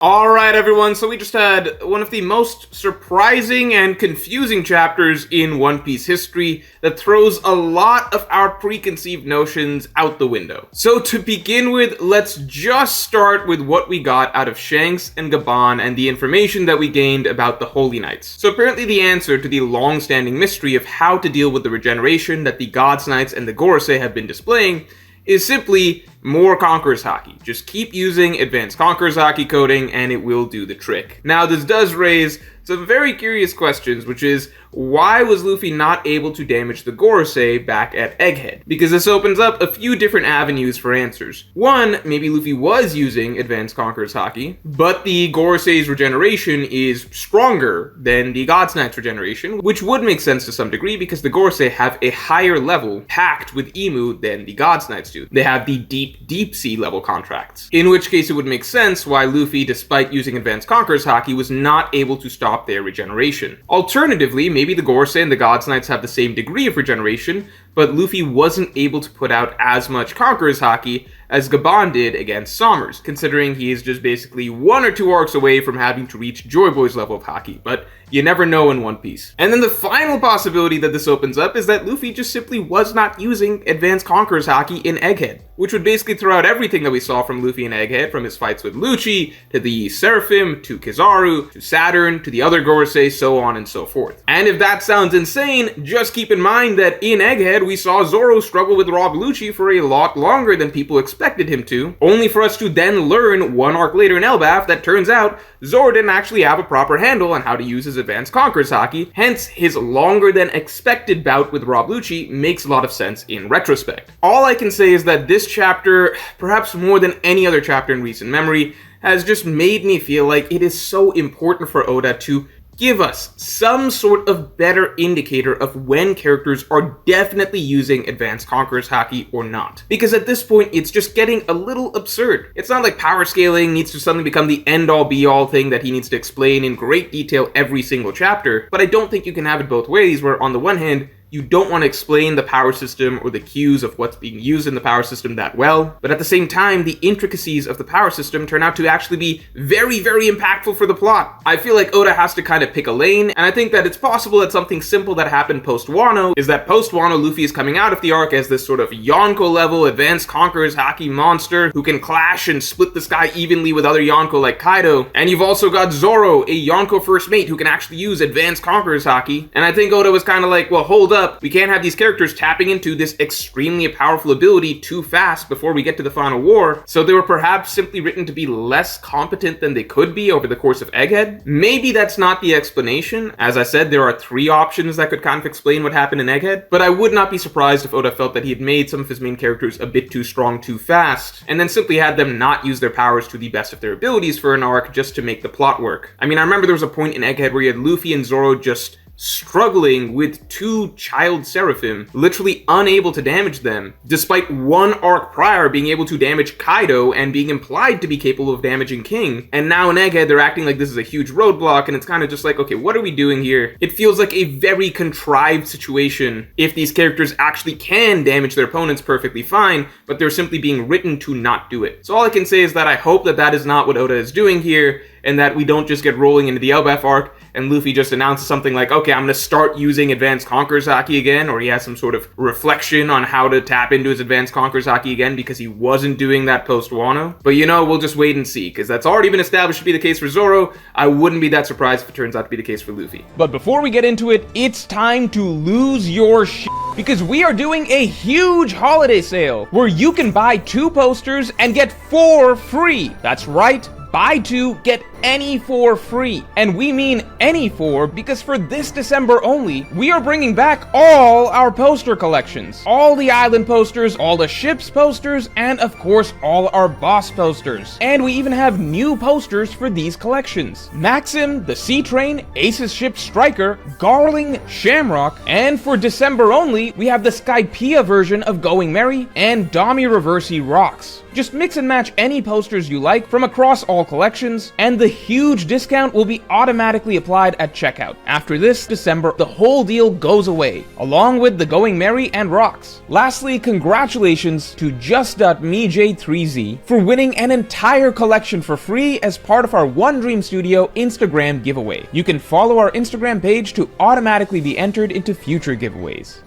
Alright everyone, so we just had one of the most surprising and confusing chapters in One Piece history that throws a lot of our preconceived notions out the window. So to begin with, let's just start with what we got out of Shanks and Gaban and the information that we gained about the Holy Knights. So apparently the answer to the long-standing mystery of how to deal with the regeneration that the Gods Knights and the Gorosei have been displaying is simply more Conqueror's Haki. Just keep using Advanced Conqueror's Haki coding and it will do the trick. Now this does raise some very curious questions, which is, why was Luffy not able to damage the Gorosei back at Egghead? Because this opens up a few different avenues for answers. One, maybe Luffy was using Advanced Conqueror's Haki, but the Gorosei's regeneration is stronger than the Gods Knight's regeneration, which would make sense to some degree because the Gorosei have a higher level packed with Imu than the Gods Knights do. They have the deep sea level contracts. In which case it would make sense why Luffy, despite using Advanced Conqueror's Haki, was not able to stop their regeneration. Alternatively, maybe the Gorosei and the Gods Knights have the same degree of regeneration, but Luffy wasn't able to put out as much Conqueror's Haki as Gaban did against Sommers, considering he is just basically 1 or 2 arcs away from having to reach Joy Boy's level of Haki, but you never know in One Piece. And then the final possibility that this opens up is that Luffy just simply was not using Advanced Conqueror's Haki in Egghead, which would basically throw out everything that we saw from Luffy in Egghead, from his fights with Lucci, to the Seraphim, to Kizaru, to Saturn, to the other Gorosei, so on and so forth. And if that sounds insane, just keep in mind that in Egghead, we saw Zoro struggle with Rob Lucci for a lot longer than people expected him to, only for us to then learn 1 arc later in Elbaf that turns out Zoro didn't actually have a proper handle on how to use his Advanced Conqueror's Haki, hence his longer than expected bout with Rob Lucci makes a lot of sense in retrospect. All I can say is that this chapter, perhaps more than any other chapter in recent memory, has just made me feel like it is so important for Oda to give us some sort of better indicator of when characters are definitely using Advanced Conqueror's Haki or not. Because at this point, it's just getting a little absurd. It's not like power scaling needs to suddenly become the end-all be-all thing that he needs to explain in great detail every single chapter, but I don't think you can have it both ways, where on the one hand, you don't want to explain the power system or the cues of what's being used in the power system that well, but at the same time, the intricacies of the power system turn out to actually be very, very impactful for the plot. I feel like Oda has to kind of pick a lane, and I think that it's possible that something simple that happened post-Wano is that post-Wano Luffy is coming out of the arc as this sort of Yonko-level Advanced Conqueror's Haki monster who can clash and split the sky evenly with other Yonko like Kaido, and you've also got Zoro, a Yonko first mate who can actually use Advanced Conqueror's Haki, and I think Oda was kind of like, well, hold up, we can't have these characters tapping into this extremely powerful ability too fast before we get to the final war, so they were perhaps simply written to be less competent than they could be over the course of Egghead. Maybe that's not the explanation. As I said, there are 3 options that could kind of explain what happened in Egghead, but I would not be surprised if Oda felt that he had made some of his main characters a bit too strong too fast, and then simply had them not use their powers to the best of their abilities for an arc just to make the plot work. I mean, I remember there was a point in Egghead where you had Luffy and Zoro just struggling with 2 child Seraphim, literally unable to damage them, despite 1 arc prior being able to damage Kaido and being implied to be capable of damaging King. And now in Egghead, they're acting like this is a huge roadblock, and it's kind of just like, okay, what are we doing here? It feels like a very contrived situation if these characters actually can damage their opponents perfectly fine, but they're simply being written to not do it. So all I can say is that I hope that that is not what Oda is doing here, and that we don't just get rolling into the Elbaf arc and Luffy just announces something like, okay, I'm going to start using Advanced Conqueror's Haki again, or he has some sort of reflection on how to tap into his Advanced Conqueror's Haki again because he wasn't doing that post-Wano. But you know, we'll just wait and see, because that's already been established to be the case for Zoro. I wouldn't be that surprised if it turns out to be the case for Luffy. But before we get into it, it's time to lose your shit, because we are doing a huge holiday sale where you can buy 2 posters and get 4 free. That's right. Buy 2, get any 4 free. And we mean any 4 because for this December only, we are bringing back all our poster collections. All the island posters, all the ships posters, and of course all our boss posters. And we even have new posters for these collections. Maxim, the Sea Train, Ace's Ship Striker, Garling, Shamrock, and for December only, we have the Skypiea version of Going Merry and Dami Reversi Rocks. Just mix and match any posters you like from across all collections, and the huge discount will be automatically applied at checkout. After this December, the whole deal goes away, along with the Going Merry and rocks. Lastly, congratulations to Just.MeJ3Z for winning an entire collection for free as part of our One Dream Studio Instagram giveaway. You can follow our Instagram page to automatically be entered into future giveaways.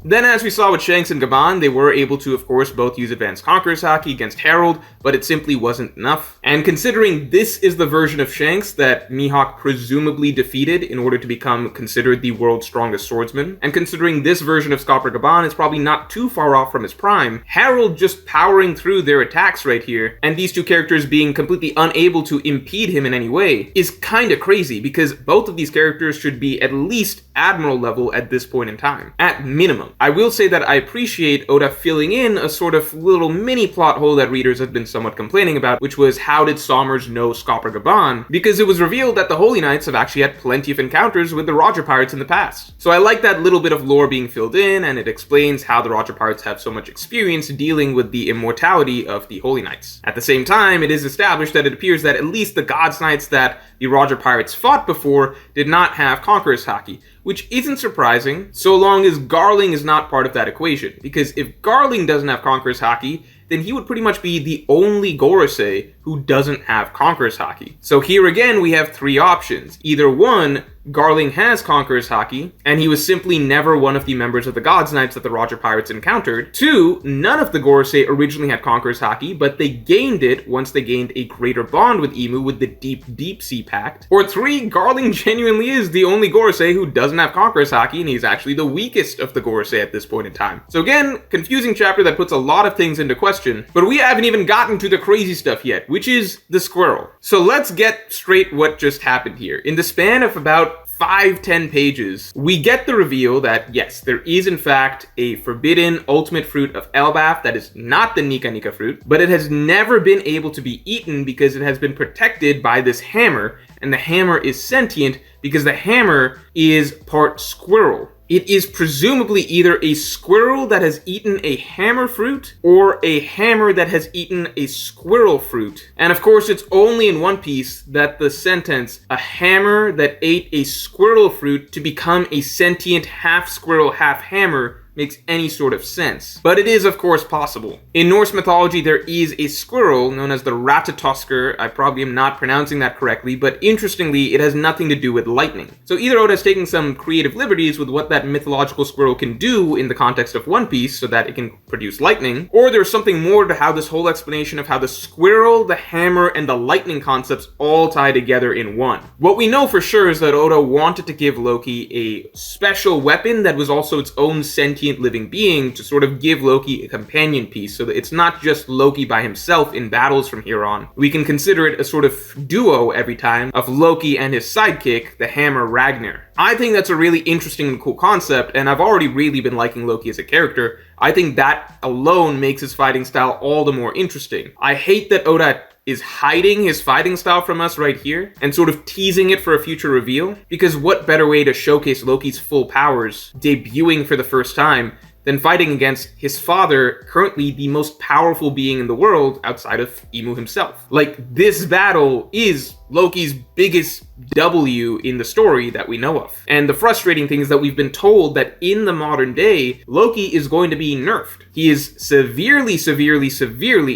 Then, as we saw with Shanks and Gaban, they were able to, of course, both use Advanced Conqueror's Haki against Harold, but it simply wasn't enough. And considering this is the version of Shanks that Mihawk presumably defeated in order to become considered the world's strongest swordsman, and considering this version of Scopper Gaban is probably not too far off from his prime, Harold just powering through their attacks right here, and these two characters being completely unable to impede him in any way, is kinda crazy, because both of these characters should be at least Admiral level at this point in time, at minimum. I will say that I appreciate Oda filling in a sort of little mini plot hole that readers have been somewhat complaining about, which was how did Sommers know Scopper Gaban? Because it was revealed that the Holy Knights have actually had plenty of encounters with the Roger Pirates in the past. So I like that little bit of lore being filled in, and it explains how the Roger Pirates have so much experience dealing with the immortality of the Holy Knights. At the same time, it is established that it appears that at least the God's Knights that the Roger Pirates fought before did not have Conqueror's Haki, which isn't surprising, so long as Garling is not part of that equation. Because if Garling doesn't have Conqueror's Haki, then he would pretty much be the only Gorosei who doesn't have Conqueror's Haki. So here again, we have three options. Either one, Garling has Conqueror's Haki, and he was simply never one of the members of the God's Knights that the Roger Pirates encountered. Two, none of the Gorosei originally had Conqueror's Haki, but they gained it once they gained a greater bond with Imu with the Deep Sea Pact. Or three, Garling genuinely is the only Gorosei who doesn't have Conqueror's Haki, and he's actually the weakest of the Gorosei at this point in time. So again, confusing chapter that puts a lot of things into question, but we haven't even gotten to the crazy stuff yet, which is the squirrel. So let's get straight what just happened here. In the span of about 5-10 pages, we get the reveal that, yes, there is in fact a forbidden ultimate fruit of Elbaf that is not the Nika Nika fruit, but it has never been able to be eaten because it has been protected by this hammer, and the hammer is sentient because the hammer is part squirrel. It is presumably either a squirrel that has eaten a hammer fruit or a hammer that has eaten a squirrel fruit. And of course, it's only in One Piece that the sentence, a hammer that ate a squirrel fruit to become a sentient half squirrel, half hammer, makes any sort of sense. But it is, of course, possible. In Norse mythology, there is a squirrel known as the Ratatoskr. I probably am not pronouncing that correctly, but interestingly, it has nothing to do with lightning. So either Oda is taking some creative liberties with what that mythological squirrel can do in the context of One Piece so that it can produce lightning, or there's something more to how this whole explanation of how the squirrel, the hammer, and the lightning concepts all tie together in one. What we know for sure is that Oda wanted to give Loki a special weapon that was also its own sentient living being to sort of give Loki a companion piece so that it's not just Loki by himself in battles from here on. We can consider it a sort of duo every time of Loki and his sidekick, the Hammer Ragnar. I think that's a really interesting and cool concept, and I've already really been liking Loki as a character. I think that alone makes his fighting style all the more interesting. I hate that Oda is hiding his fighting style from us right here and sort of teasing it for a future reveal, because what better way to showcase Loki's full powers debuting for the first time than fighting against his father, currently the most powerful being in the world outside of Imu himself. Like, this battle is Loki's biggest W in the story that we know of. And the frustrating thing is that we've been told that in the modern day, Loki is going to be nerfed. He is severely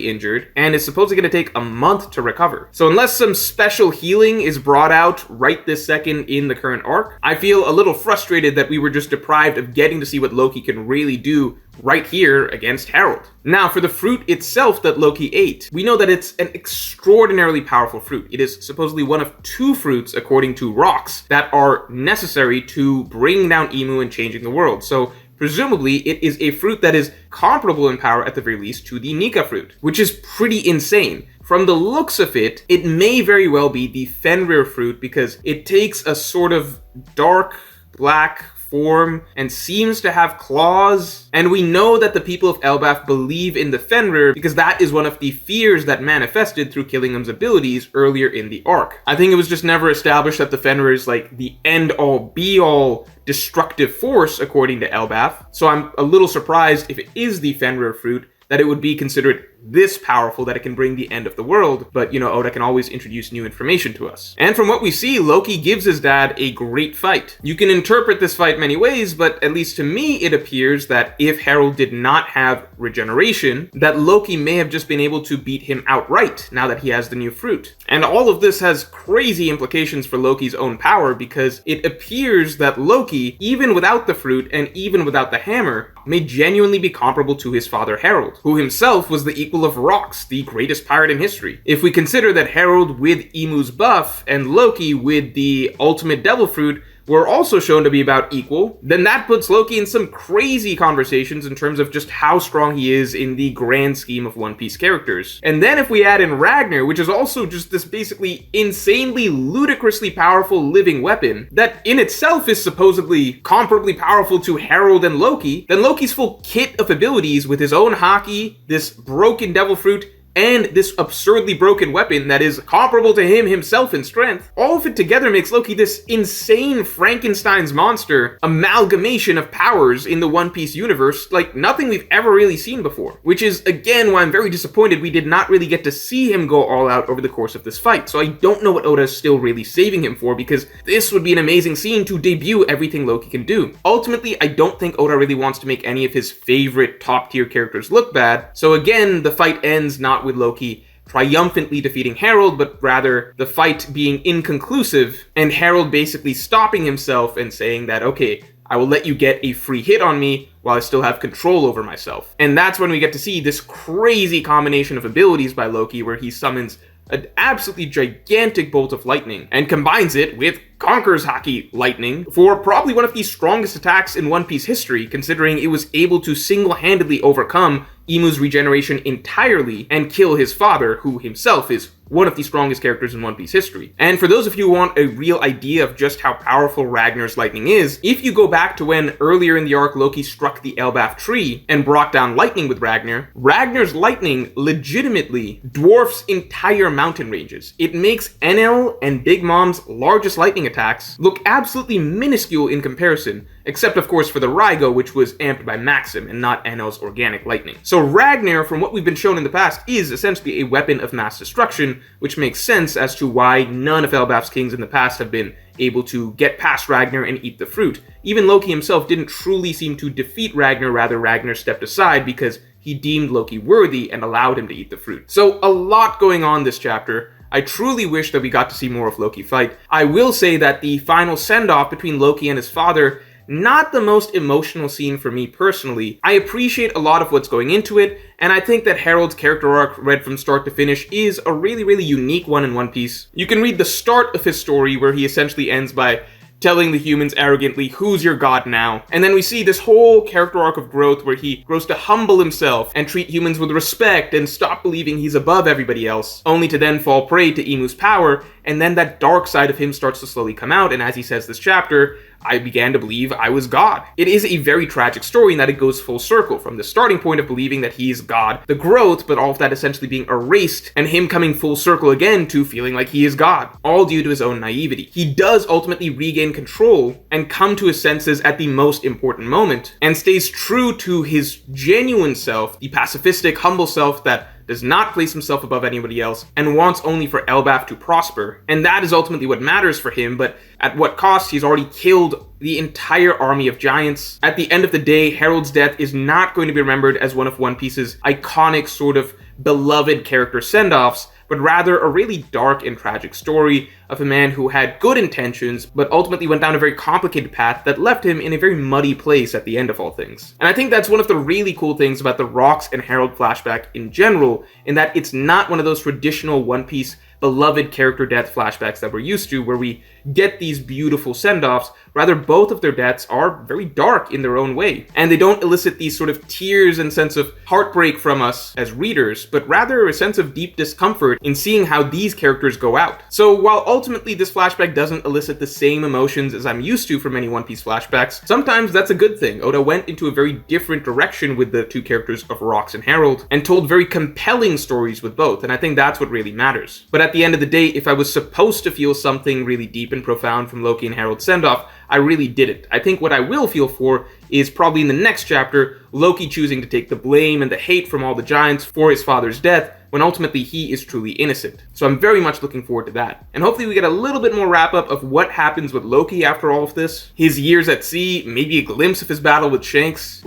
injured and is supposedly going to take a month to recover. So unless some special healing is brought out right this second in the current arc, I feel a little frustrated that we were just deprived of getting to see what Loki can really do right here against Harold. Now, for the fruit itself that Loki ate, we know that it's an extraordinarily powerful fruit. It is supposedly one of two fruits, according to rocks, that are necessary to bring down Imu and changing the world. So presumably, it is a fruit that is comparable in power, at the very least, to the Nika fruit, which is pretty insane. From the looks of it, it may very well be the Fenrir fruit because it takes a sort of dark black form and seems to have claws. And we know that the people of Elbaf believe in the Fenrir because that is one of the fears that manifested through Killingham's abilities earlier in the arc. I think it was just never established that the Fenrir is like the end-all be-all destructive force according to Elbaf. So I'm a little surprised if it is the Fenrir fruit that it would be considered this powerful that it can bring the end of the world, but Oda can always introduce new information to us. And from what we see, Loki gives his dad a great fight. You can interpret this fight many ways, but at least to me it appears that if Harold did not have regeneration, that Loki may have just been able to beat him outright now that he has the new fruit. And all of this has crazy implications for Loki's own power, because it appears that Loki, even without the fruit and even without the hammer, may genuinely be comparable to his father Harold, who himself was the equal of Rox, the greatest pirate in history. If we consider that Harold with Emu's buff and Loki with the ultimate devil fruit were also shown to be about equal, then that puts Loki in some crazy conversations in terms of just how strong he is in the grand scheme of One Piece characters. And then if we add in Ragnar, which is also just this basically insanely, ludicrously powerful living weapon that in itself is supposedly comparably powerful to Harold and Loki, then Loki's full kit of abilities with his own haki, this broken devil fruit, and this absurdly broken weapon that is comparable to him himself in strength, all of it together makes Loki this insane Frankenstein's monster amalgamation of powers in the One Piece universe like nothing we've ever really seen before. Which is, again, why I'm very disappointed we did not really get to see him go all out over the course of this fight. So I don't know what Oda is still really saving him for, because this would be an amazing scene to debut everything Loki can do. Ultimately, I don't think Oda really wants to make any of his favorite top-tier characters look bad. So again, the fight ends not with Loki triumphantly defeating Harold, but rather the fight being inconclusive and Harold basically stopping himself and saying that, okay, I will let you get a free hit on me while I still have control over myself. And that's when we get to see this crazy combination of abilities by Loki, where he summons an absolutely gigantic bolt of lightning and combines it with Conqueror's Haki lightning for probably one of the strongest attacks in One Piece history, considering it was able to single-handedly overcome Emu's regeneration entirely and kill his father, who himself is one of the strongest characters in One Piece history. And for those of you who want a real idea of just how powerful Ragnar's lightning is, if you go back to when earlier in the arc Loki struck the Elbaf tree and brought down lightning with Ragnar, Ragnar's lightning legitimately dwarfs entire mountain ranges. It makes Enel and Big Mom's largest lightning attacks look absolutely minuscule in comparison, except of course for the Raigo, which was amped by Maxim and not Enel's organic lightning. So Ragnar, from what we've been shown in the past, is essentially a weapon of mass destruction, which makes sense as to why none of Elbaf's kings in the past have been able to get past Ragnar and eat the fruit. Even Loki himself didn't truly seem to defeat Ragnar, rather Ragnar stepped aside because he deemed Loki worthy and allowed him to eat the fruit. So a lot going on this chapter. I truly wish that we got to see more of Loki fight. I will say that the final send-off between Loki and his father, not the most emotional scene for me personally. I appreciate a lot of what's going into it, and I think that Harold's character arc, read from start to finish, is a really, really unique one in One Piece. You can read the start of his story, where he essentially ends by telling the humans arrogantly, "Who's your god now?" And then we see this whole character arc of growth where he grows to humble himself and treat humans with respect and stop believing he's above everybody else, only to then fall prey to Emu's power, and then that dark side of him starts to slowly come out, and as he says this chapter, I began to believe I was God. It is a very tragic story in that it goes full circle, from the starting point of believing that he is God, the growth, but all of that essentially being erased, and him coming full circle again to feeling like he is God, all due to his own naivety. He does ultimately regain control and come to his senses at the most important moment, and stays true to his genuine self, the pacifistic, humble self that does not place himself above anybody else, and wants only for Elbaf to prosper. And that is ultimately what matters for him, but at what cost? He's already killed the entire army of giants. At the end of the day, Harold's death is not going to be remembered as one of One Piece's iconic, sort of beloved character send-offs, but rather a really dark and tragic story of a man who had good intentions, but ultimately went down a very complicated path that left him in a very muddy place at the end of all things. And I think that's one of the really cool things about the Rox and Harold flashback in general, in that it's not one of those traditional One Piece beloved character death flashbacks that we're used to, where we get these beautiful send-offs. Rather, both of their deaths are very dark in their own way, and they don't elicit these sort of tears and sense of heartbreak from us as readers, but rather a sense of deep discomfort in seeing how these characters go out. So while ultimately this flashback doesn't elicit the same emotions as I'm used to from many One Piece flashbacks, sometimes that's a good thing. Oda went into a very different direction with the two characters of Rox and Harold, and told very compelling stories with both, and I think that's what really matters. But at the end of the day, if I was supposed to feel something really deep and profound from Loki and Harold's send-off, I really didn't. I think what I will feel for is probably in the next chapter, Loki choosing to take the blame and the hate from all the giants for his father's death, when ultimately he is truly innocent. So I'm very much looking forward to that. And hopefully we get a little bit more wrap-up of what happens with Loki after all of this. His years at sea, maybe a glimpse of his battle with Shanks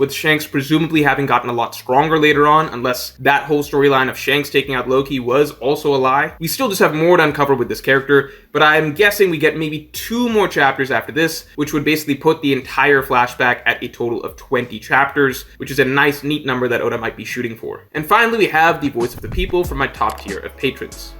presumably having gotten a lot stronger later on, unless that whole storyline of Shanks taking out Loki was also a lie. We still just have more to uncover with this character, but I'm guessing we get maybe 2 more chapters after this, which would basically put the entire flashback at a total of 20 chapters, which is a nice, neat number that Oda might be shooting for. And finally, we have the voice of the people from my top tier of patrons.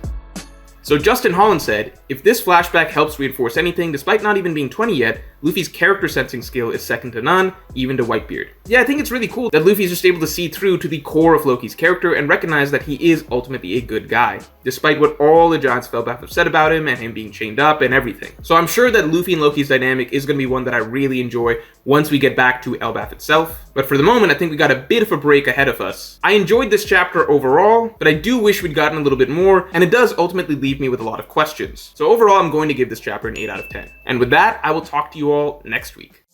So Justin Holland said, if this flashback helps reinforce anything, despite not even being 20 yet, Luffy's character sensing skill is second to none, even to Whitebeard. Yeah, I think it's really cool that Luffy's just able to see through to the core of Loki's character and recognize that he is ultimately a good guy, despite what all the giants Spellbath have said about him and him being chained up and everything. So I'm sure that Luffy and Loki's dynamic is going to be one that I really enjoy once we get back to Elbaf itself. But for the moment, I think we got a bit of a break ahead of us. I enjoyed this chapter overall, but I do wish we'd gotten a little bit more, and it does ultimately leave me with a lot of questions. So overall, I'm going to give this chapter an 8 out of 10. And with that, I will talk to you all next week.